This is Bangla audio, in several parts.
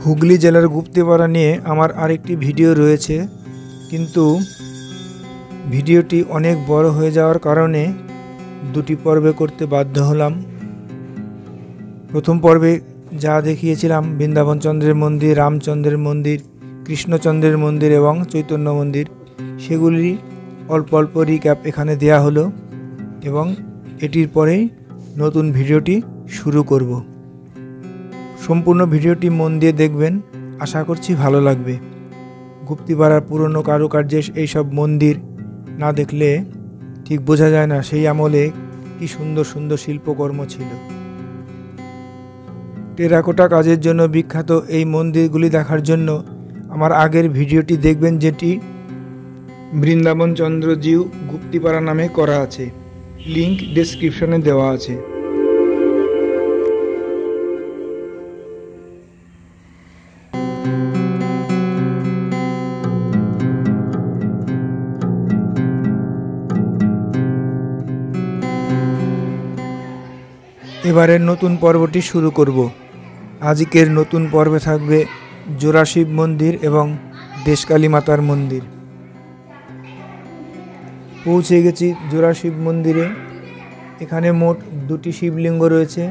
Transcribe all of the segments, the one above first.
হুগলি জেলার গুপ্তিপাড়া নিয়ে আমার আরেকটি ভিডিও রয়েছে, কিন্তু ভিডিওটি অনেক বড় হয়ে যাওয়ার কারণে দুটি পর্বে করতে বাধ্য হলাম। প্রথম পর্বে যা দেখিয়েছিলাম বৃন্দাবন চন্দ্রের মন্দির, রামচন্দ্রের মন্দির, কৃষ্ণচন্দ্রের মন্দির এবং চৈতন্য মন্দির, সেগুলি অল্প অল্প রিক্যাপ এখানে দেয়া হলো এবং এটির পরেই নতুন ভিডিওটি শুরু করব। সম্পূর্ণ ভিডিওটি মন দিয়ে দেখবেন, আশা করছি ভালো লাগবে। গুপ্তিপাড়ার পুরনো কারুকার্যের এইসব মন্দির না দেখলে ঠিক বোঝা যায় না সেই আমলে কি সুন্দর সুন্দর শিল্পকর্ম ছিল। টেরাকোটা কাজের জন্য বিখ্যাত এই মন্দিরগুলি দেখার জন্য আমার আগের ভিডিওটি দেখবেন, যেটি বৃন্দাবন চন্দ্রজিউ গুপ্তিপাড়া নামে করা আছে। লিংক ডেসক্রিপশনে দেওয়া আছে। এবারের নতুন পর্বটি শুরু করব। আজকের নতুন পর্বে থাকবে জোড়া শিব মন্দির এবং দেশকালী মাতার মন্দির। পৌঁছে গেছি জোড়া শিব মন্দিরে। এখানে মোট দুটি শিবলিঙ্গ রয়েছে।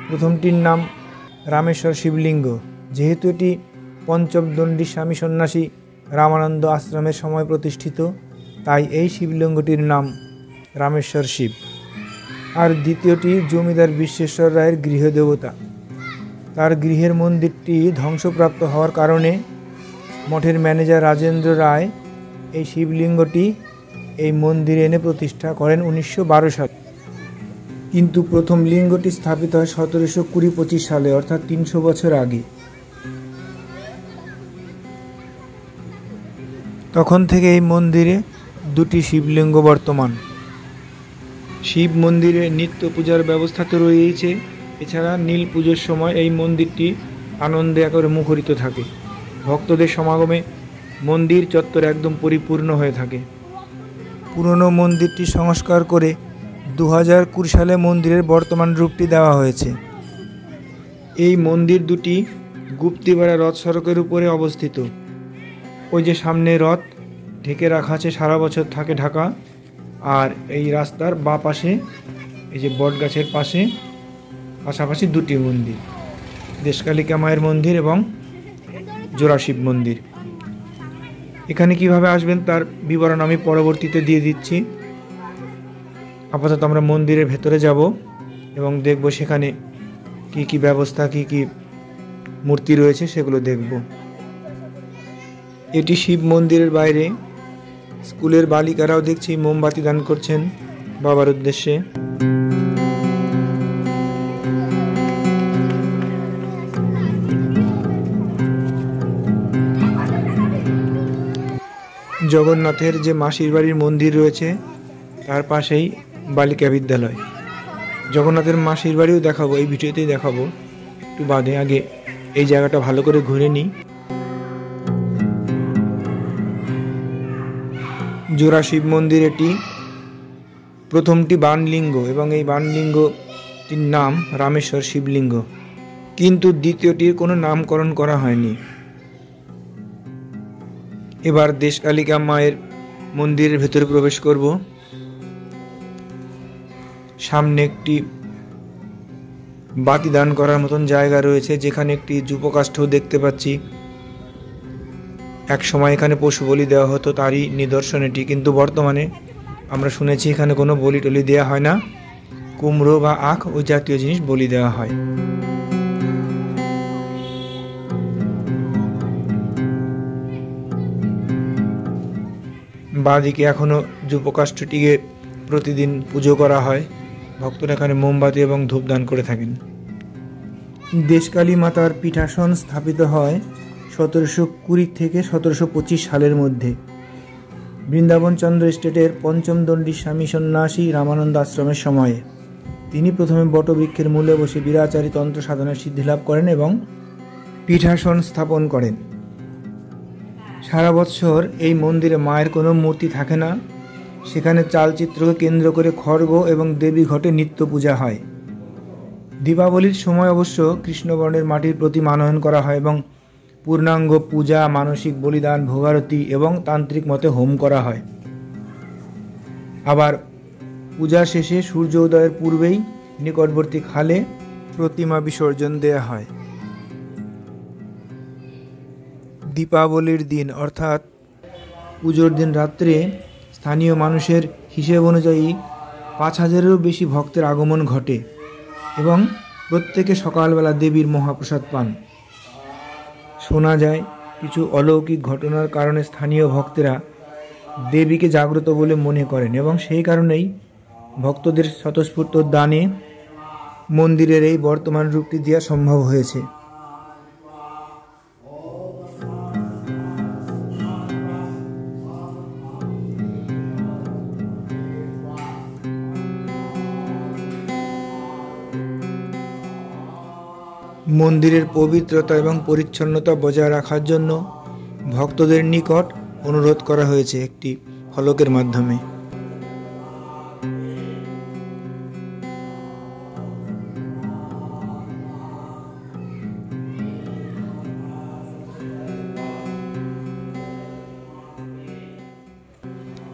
প্রথমটির নাম রামেশ্বর শিবলিঙ্গ। যেহেতু এটি পঞ্চম দণ্ডী স্বামী সন্ন্যাসী রামানন্দ আশ্রমের সময় প্রতিষ্ঠিত, তাই এই শিবলিঙ্গটির নাম রামেশ্বর শিব। আর দ্বিতীয়টি জমিদার বিশ্বেশ্বর রায়ের গৃহদেবতা। তার গৃহের মন্দিরটি ধ্বংসপ্রাপ্ত হওয়ার কারণে মঠের ম্যানেজার রাজেন্দ্র রায় এই শিবলিঙ্গটি এই মন্দিরে এনে প্রতিষ্ঠা করেন 1912 সালে। কিন্তু প্রথম লিঙ্গটি স্থাপিত হয় 1720-25 সালে, অর্থাৎ 300 বছর আগে। তখন থেকে এই মন্দিরে দুটি শিবলিঙ্গ বর্তমান। শিব মন্দিরে নিত্য পূজার ব্যবস্থা তো রয়েছে, এছাড়া নীল পুজোর সময় এই মন্দিরটি আনন্দে একেবারে মুখরিত থাকে। ভক্তদের সমাগমে মন্দির চত্বর একদম পরিপূর্ণ হয়ে থাকে। পুরনো মন্দিরটি সংস্কার করে 2020 সালে মন্দিরের বর্তমান রূপটি দেওয়া হয়েছে। এই মন্দির দুটি গুপ্তিপাড়া রথ সড়কের উপরে অবস্থিত। ওই যে সামনে রথ ঢেকে রাখা আছে, সারা বছর থাকে ঢাকা। আর এই রাস্তার বাঁ পাশে এই যে বট গাছের পাশে পাশাপাশি দুটি মন্দির, দেশকালিকা মায়ের মন্দির এবং জোড়া শিব মন্দির। এখানে কিভাবে আসবেন তার বিবরণ আমি পরবর্তীতে দিয়ে দিচ্ছি। আপাতত আমরা মন্দিরের ভেতরে যাব এবং দেখব সেখানে কি কি ব্যবস্থা, কি কি মূর্তি রয়েছে সেগুলো দেখব। এটি শিব মন্দিরের বাইরে। স্কুলের বালিকারাও দেখছি মোমবাতি দান করছেন বাবার উদ্দেশ্যে। জগন্নাথের যে মাসির বাড়ির মন্দির রয়েছে তার পাশেই বালিকা বিদ্যালয়। জগন্নাথের মাসির বাড়িও দেখাবো, এই ভিডিওতেই দেখাবো একটু বাদে। আগে এই জায়গাটা ভালো করে ঘুরে নিই। জোড়া শিব মন্দির এটি প্রথমটি বানলিঙ্গ এবং এই বানলিঙ্গটির নাম রামেশ্বর শিবলিঙ্গ, কিন্তু দ্বিতীয়টির কোনো নামকরণ করা হয়নি। এবার দেশকালিকা মায়ের মন্দিরের ভেতরে প্রবেশ করব। সামনে একটি বাতি দান করার মতন জায়গা রয়েছে, যেখানে একটি যূপকাষ্ঠও দেখতে পাচ্ছি। এক সময় এখানে পশু বলি দেওয়া হতো, তারই নিদর্শন এটি। কিন্তু বর্তমানে আমরা শুনেছি এখানে কোনো বলি টলি দেওয়া হয় না। কুমড়ো বা আখ ওই জাতীয় জিনিস বলি দেওয়া হয়। বাঁদিকে এখনো যূপকাষ্ঠটিকে প্রতিদিন পুজো করা হয়। ভক্তরা এখানে মোমবাতি এবং ধূপদান করে থাকেন। দেশকালী মাতার পীঠাসন স্থাপিত হয় 1720 থেকে 1725 সালের মধ্যে বৃন্দাবন চন্দ্র এস্টেটের পঞ্চম দণ্ডী স্বামী সন্ন্যাসী রামানন্দ আশ্রমের সময়ে। তিনি প্রথমে বটবৃক্ষের মূলে বসে বীরাচারী তন্ত্র সাধনার সিদ্ধিলাভ করেন এবং পীঠাসন স্থাপন করেন। সারা বৎসর এই মন্দিরে মায়ের কোনো মূর্তি থাকে না। সেখানে চালচিত্রকে কেন্দ্র করে খড়গ এবং দেবী ঘটে নিত্য পূজা হয়। দীপাবলির সময় অবশ্য কৃষ্ণবর্ণের মাটির প্রতিমা আনয়ন করা হয় এবং পূর্ণাঙ্গ পূজা, মানসিক বলিদান, ভোগারতি এবং তান্ত্রিক মতে হোম করা হয়। আবার পূজা শেষে সূর্য উদয়ের পূর্বেই নিকটবর্তী খালে প্রতিমা বিসর্জন দেয়া হয়। দীপাবলির দিন অর্থাৎ পুজোর দিন রাত্রে স্থানীয় মানুষের হিসেব অনুযায়ী ৫,০০০-এরও বেশি ভক্তের আগমন ঘটে এবং প্রত্যেকে সকালবেলা দেবীর মহাপ্রসাদ পান। শোনা যায় কিছু অলৌকিক ঘটনার কারণে স্থানীয় ভক্তেরা দেবীকে জাগ্রত বলে মনে করেন এবং সেই কারণেই ভক্তদের স্বতঃস্ফূর্ত দানে মন্দিরের এই বর্তমান রূপটি দেওয়া সম্ভব হয়েছে। মন্দিরের পবিত্রতা এবং পরিচ্ছন্নতা বজায় রাখার জন্য ভক্তদের নিকট অনুরোধ করা হয়েছে একটি ফলকের মাধ্যমে।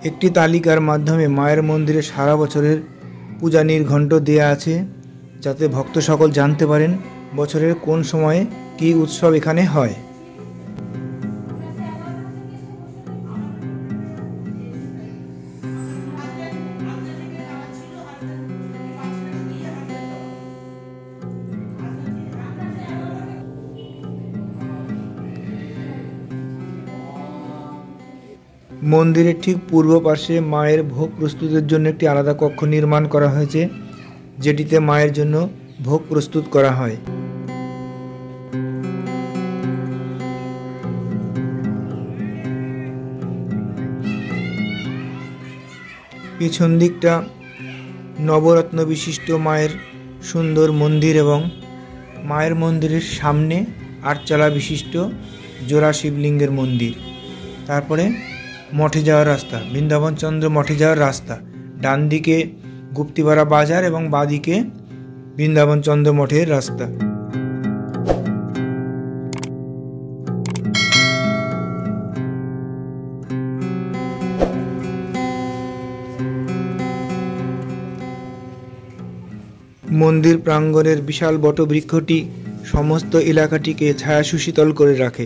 একটি তালিকার মাধ্যমে মায়ের মন্দিরে সারা বছরের পূজা নির্ঘণ্ট দেয়া আছে, যাতে ভক্ত সকল জানতে পারেন বছরের কোন সময়ে কী উৎসব এখানে হয়। মন্দিরের ঠিক পূর্ব পাশে মায়ের ভোগ প্রস্তুতের জন্য একটি আলাদা কক্ষ নির্মাণ করা হয়েছে, যেটিতে মায়ের জন্য ভোগ প্রস্তুত করা হয়। পিছন দিকটা নবরত্ন বিশিষ্ট মায়ের সুন্দর মন্দির এবং মায়ের মন্দিরের সামনে ৮ চালা বিশিষ্ট জোড়া শিবলিঙ্গের মন্দির। তারপরে মঠে যাওয়ার রাস্তা, বৃন্দাবন চন্দ্র মঠে যাওয়ার রাস্তা, ডান দিকে গুপ্তিপাড়া বাজার এবং বাঁদিকে বৃন্দাবন চন্দ্র মঠের রাস্তা। মন্দির প্রাঙ্গণের বিশাল বটবৃক্ষটি সমস্ত এলাকাটিকে ছায়া সুশীতল করে রাখে।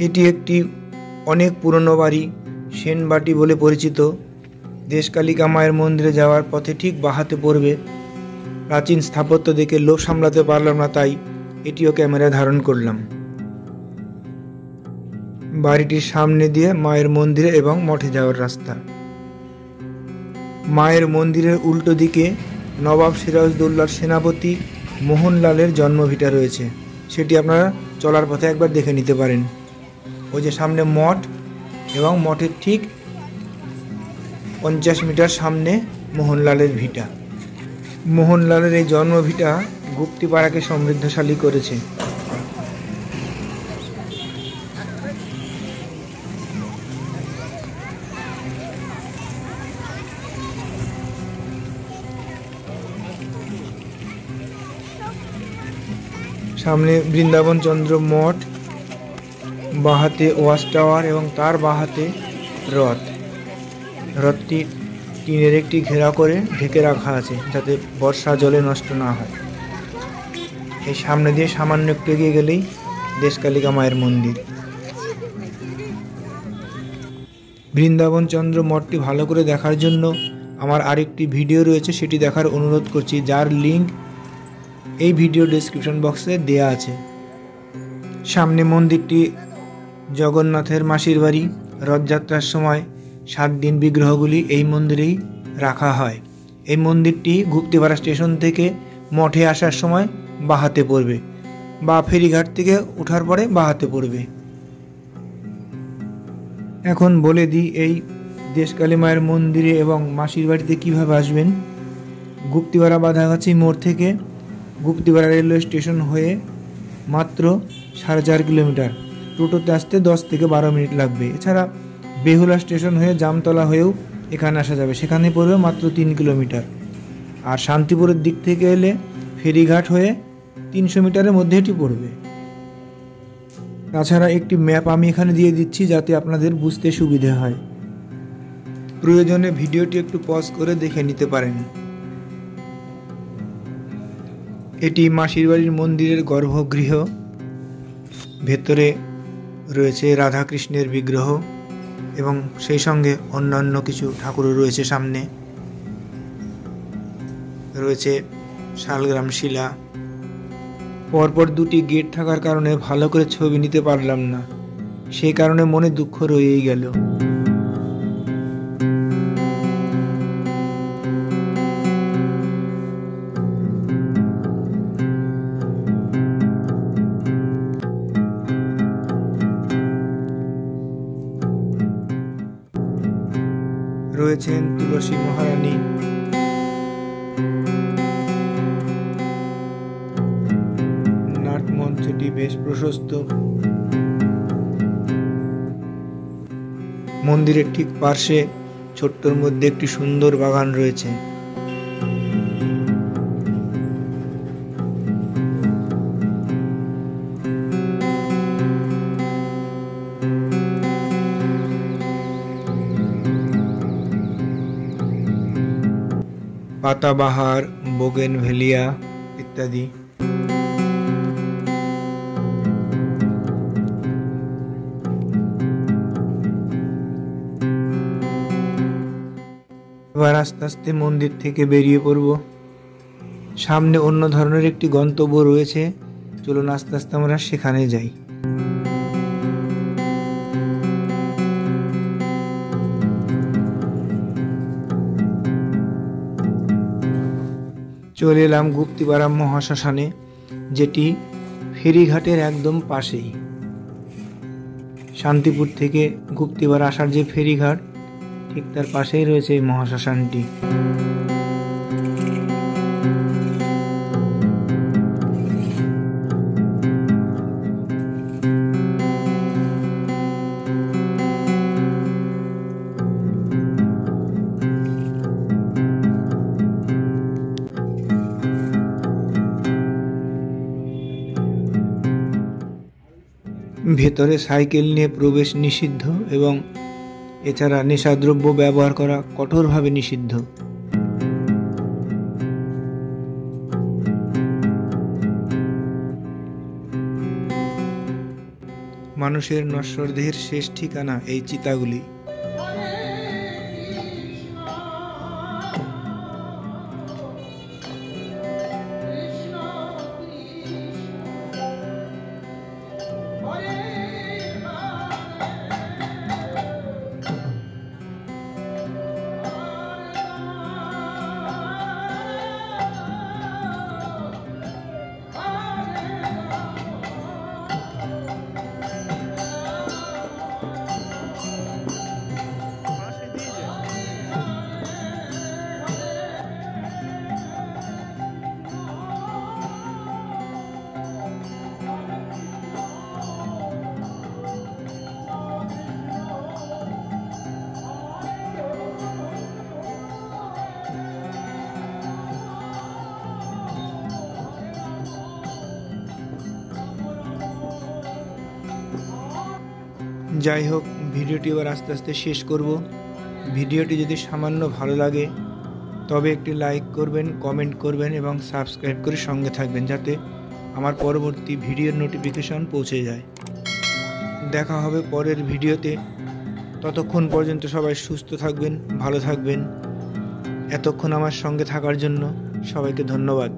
এটি একটি অনেক পুরনো বাড়ি, সেনবাটি বলে পরিচিত। দেশকালিকা মায়ের মন্দিরে যাওয়ার পথে ঠিক বাহাতে পড়বে। প্রাচীন স্থাপত্য দেখে লোভ সামলাতে পারলাম না, তাই এটিও ক্যামেরায় ধারণ করলাম। বাড়িটির সামনে দিয়ে মায়ের মন্দিরে এবং মঠে যাওয়ার রাস্তা। মায়ের মন্দিরের উল্টো দিকে নবাব সিরাজদৌল্লার সেনাপতি মোহনলালের জন্মভিটা রয়েছে, সেটি আপনারা চলার পথে একবার দেখে নিতে পারেন। ওই যে সামনে মঠ এবং মঠের ঠিক 50 মিটার সামনে মোহনলালের ভিটা। মোহনলালের এই জন্মভিটা গুপ্তিপাড়াকে সমৃদ্ধশালী করেছে। সামনে বৃন্দাবন চন্দ্র মঠ, বাহাতে ওয়াচ টাওয়ার এবং তার বাহাতে রথ। রথটি টিনের একটি ঘেরা করে ঢেকে রাখা আছে, যাতে বর্ষা জলে নষ্ট না হয়। এই সামনে দিয়ে সামান্য একটু এগিয়ে গেলেই দেশকালিকা মায়ের মন্দির। বৃন্দাবন চন্দ্র মঠটি ভালো করে দেখার জন্য আমার আরেকটি ভিডিও রয়েছে, সেটি দেখার অনুরোধ করছি, যার লিঙ্ক এই ভিডিও ডেসক্রিপশন বক্সে দেয়া আছে। সামনে মন্দিরটি জগন্নাথের মাসির বাড়ি। রথযাত্রার সময় 7 দিন বিগ্রহগুলি এই মন্দিরেই রাখা হয়। এই মন্দিরটি গুপ্তিপাড়া স্টেশন থেকে মঠে আসার সময় বাহাতে পড়বে, বা ফেরিঘাট থেকে ওঠার পরে বাহাতে পড়বে। এখন বলে দিই এই দেশকালী মায়ের মন্দিরে এবং মাসির বাড়িতে কিভাবে আসবেন। গুপ্তিপাড়া বাঁধাগাছি মোড় থেকে গুপ্তিপাড়া রেলওয়ে স্টেশন হয়ে মাত্র 4.5 কিলোমিটার। টোটোতে আসতে 10 থেকে 12 মিনিট লাগবে। এছাড়া বেহুলা স্টেশন হয়ে জামতলা হয়েও এখানে আসা যাবে, সেখানে পড়বে মাত্র 3 কিলোমিটার। আর শান্তিপুরের দিক থেকে এলে ফেরিঘাট হয়ে 300 মিটারের মধ্যে এটি পড়বে। তাছাড়া একটি ম্যাপ আমি এখানে দিয়ে দিচ্ছি যাতে আপনাদের বুঝতে সুবিধা হয়। প্রয়োজনে ভিডিওটি একটু পজ করে দেখে নিতে পারেন। এটি মাসির বাড়ির মন্দিরের গর্ভগৃহ। ভেতরে রয়েছে রাধাকৃষ্ণের বিগ্রহ এবং সেই সঙ্গে অন্যান্য কিছু ঠাকুরও রয়েছে। সামনে রয়েছে শালগ্রাম শিলা। পরপর দুটি গেট থাকার কারণে ভালো করে ছবি নিতে পারলাম না, সেই কারণে মনে দুঃখ রয়েই গেল। রয়েছেন তুলসী মহারানী। নাটমঞ্চটি বেশ প্রশস্ত। মন্দিরের ঠিক পাশে ছোট্টর মধ্যে একটি সুন্দর বাগান রয়েছে। পাতাবাহার, বোগেনভেলিয়া ইত্যাদি। এবার আস্তে আস্তে মন্দির থেকে বেরিয়ে পড়ব। সামনে অন্য ধরনের একটি গন্তব্য রয়েছে, চলুন আস্তে আস্তে আমরা সেখানে যাই। চলে এলাম গুপ্তিপাড়া মহাশ্মশানে, যেটি ফেরিঘাটের একদম পাশেই। শান্তিপুর থেকে গুপ্তিপাড়া আসার যে ফেরিঘাট, ঠিক তার পাশেই রয়েছে এই মহাশ্মশানটি। ভেতরে সাইকেল নিয়ে প্রবেশ নিষিদ্ধ এবং এছাড়া নেশাদ্রব্য ব্যবহার করা কঠোরভাবে নিষিদ্ধ। মানুষের নশ্বর দেহের শেষ ঠিকানা এই চিতাগুলি। যাই হোক, ভিডিওটি এবার আস্তে আস্তে শেষ করব। ভিডিওটি যদি সামান্য ভালো লাগে তবে একটি লাইক করবেন, কমেন্ট করবেন এবং সাবস্ক্রাইব করে সঙ্গে থাকবেন, যাতে আমার পরবর্তী ভিডিওর নোটিফিকেশন পৌঁছে যায়। দেখা হবে পরের ভিডিওতে। ততক্ষণ পর্যন্ত সবাই সুস্থ থাকবেন, ভালো থাকবেন। এতক্ষণ আমার সঙ্গে থাকার জন্য সবাইকে ধন্যবাদ।